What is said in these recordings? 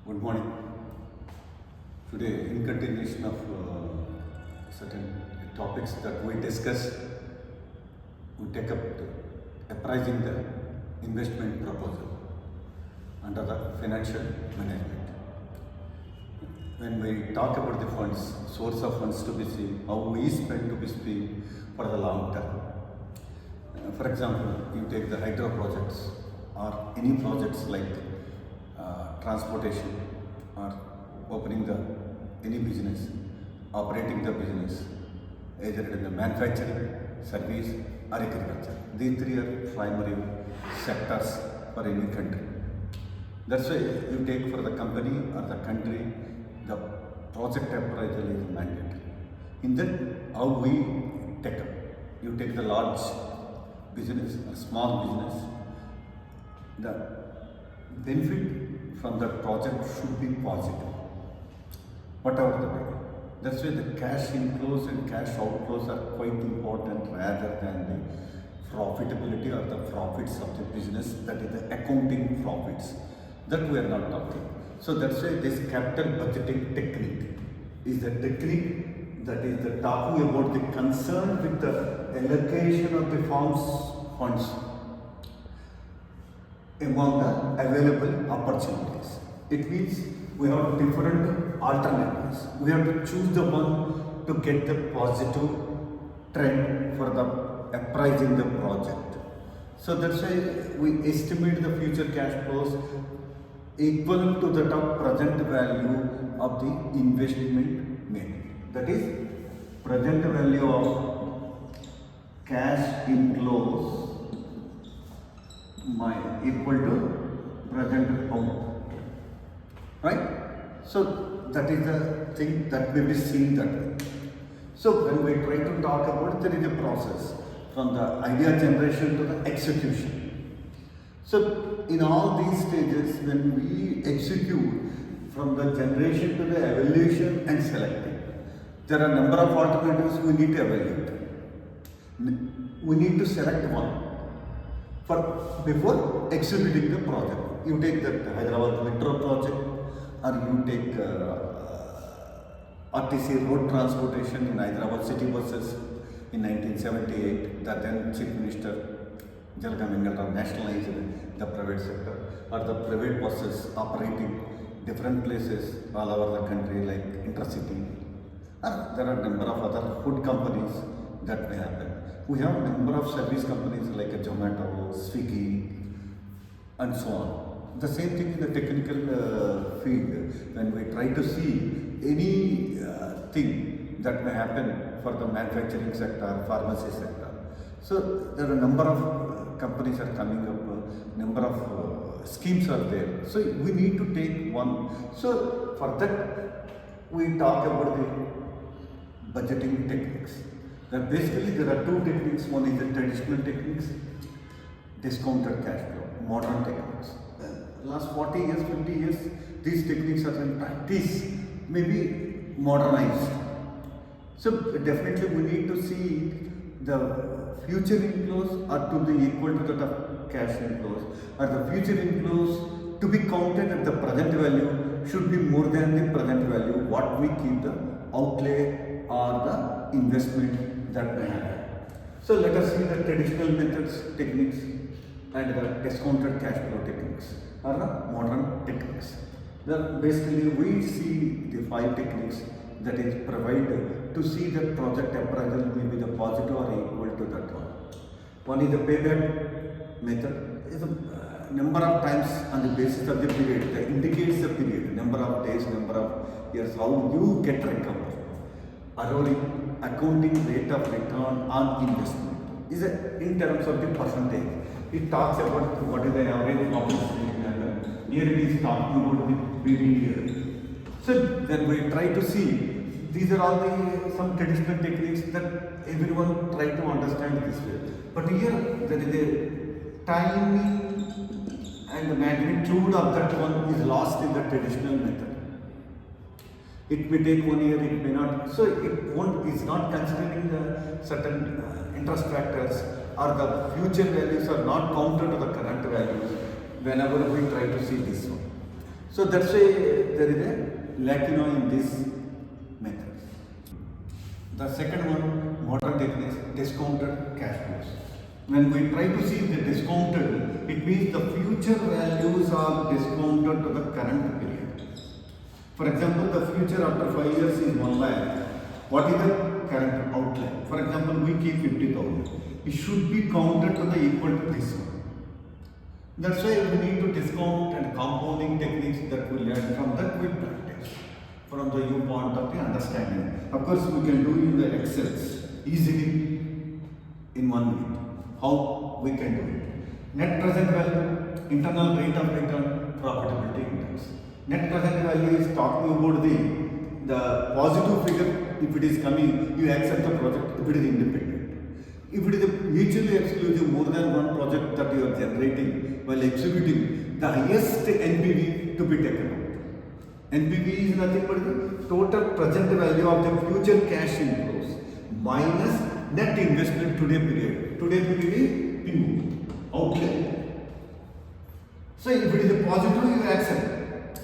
Good morning. Today, in continuation of certain topics that we discussed, we take up appraising the investment proposal under the financial management. When we talk about the funds, source of funds to be seen, how we spend to be seen for the long term. For example, you take the hydro projects or any projects like transportation or opening the any business, operating the business, either in the manufacturing, service or agriculture. These three are primary sectors for any country. That's why you take for the company or the country, the project appraisal is mandatory. In that, how we take up. You take the large business, a small business, the benefit from that project should be positive, whatever the way. That's why the cash inflows and cash outflows are quite important rather than the profitability or the profits of the business, that is the accounting profits. That we are not talking. So that's why this capital budgeting technique is the technique that is the talking about the concern with the allocation of the firm's funds among the available opportunities. It means we have different alternatives. We have to choose the one to get the positive trend for the appraising the project. So that's why we estimate the future cash flows equal to the present value of the investment made. That is present value of cash inflows equal to present output, right? So that is the thing that may be seen that way. So when we try to talk about it, there is a process from the idea generation to the execution. So in all these stages, when we execute from the generation to the evaluation and selecting, there are a number of alternatives we need to evaluate. We need to select one before executing the project. You take the Hyderabad metro project, or you take RTC road transportation in Hyderabad city buses in 1978. The then Chief Minister Jalgamangal nationalized the private sector, or the private buses operating different places all over the country like intercity. There are a number of other food companies that may happen. We have a number of service companies like a Zomato, Swiggy, and so on. The same thing in the technical field. When we try to see any thing that may happen for the manufacturing sector, pharmacy sector. So there are a number of companies are coming up, number of schemes are there. So we need to take one. So for that, we talk about the budgeting techniques. That basically there are two techniques. One is the traditional techniques, discounted cash flow, modern techniques. Last 40 years, 50 years, these techniques are in practice, maybe modernized. So definitely we need to see the future inflows are to be equal to the cash inflows, or the future inflows to be counted at the present value should be more than the present value what we keep the outlay or the investment that may happen. So let us see the traditional methods, techniques, and the discounted cash flow techniques, or the modern techniques. Basically, we see the 5 techniques that is provided to see the project appraisal may be the positive or equal to that one. One is the payback method. Is a number of times on the basis of the period, that indicates the period, number of days, number of years, how you get recovered. Rolling accounting rate of return on investment is in terms of the percentage. It talks about what is the average compensation, and here it is talking about the period. So then we try to see, these are all some traditional techniques that everyone try to understand this way. But here there is a timing and the magnitude of that one is lost in the traditional method. It may take 1 year, it may not. So it's not considering the certain interest factors, or the future values are not counted to the current values whenever we try to see this one. So that's why there is a lacuna in this method. The second one, modern techniques, discounted cash flows. When we try to see the discounted, it means the future values are discounted to the current period. For example, the future after 5 years is 1 lakh. What is the current outlay? For example, we keep 50,000. It should be counted to the equal to this one. That's why we need to discount and compounding techniques that we learn from that we practice. From the viewpoint of the understanding. Of course, we can do in the Excels easily in 1 minute. How we can do it? Net present value, internal rate of return, profitability index. Net present value is talking about the positive figure. If it is coming, you accept the project if it is independent. If it is a mutually exclusive, more than one project that you are generating while executing, the highest NPV to be taken out. NPV is nothing but the total present value of the future cash inflows minus net investment today period. Today period is PU, outlay. So if it is a positive, you accept.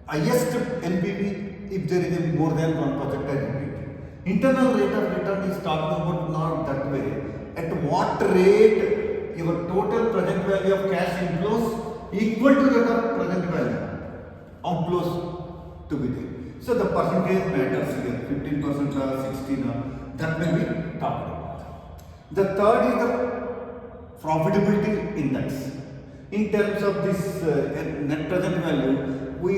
Highest NPV if there is a more than one project, I repeat. Internal rate of return is talking about not that way. At what rate your total present value of cash inflows equal to the present value outflows to be there. So the percentage matters here, 15% or 16 or that may be talked about. The third is the profitability index. In terms of this net present value, we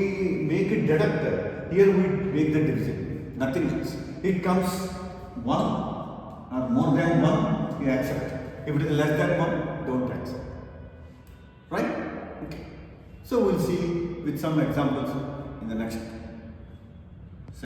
make it deducted. Here we make the division, nothing else. It comes 1 or more than 1, you accept. If it is less than 1, don't accept. Right? Okay. So we'll see with some examples in the next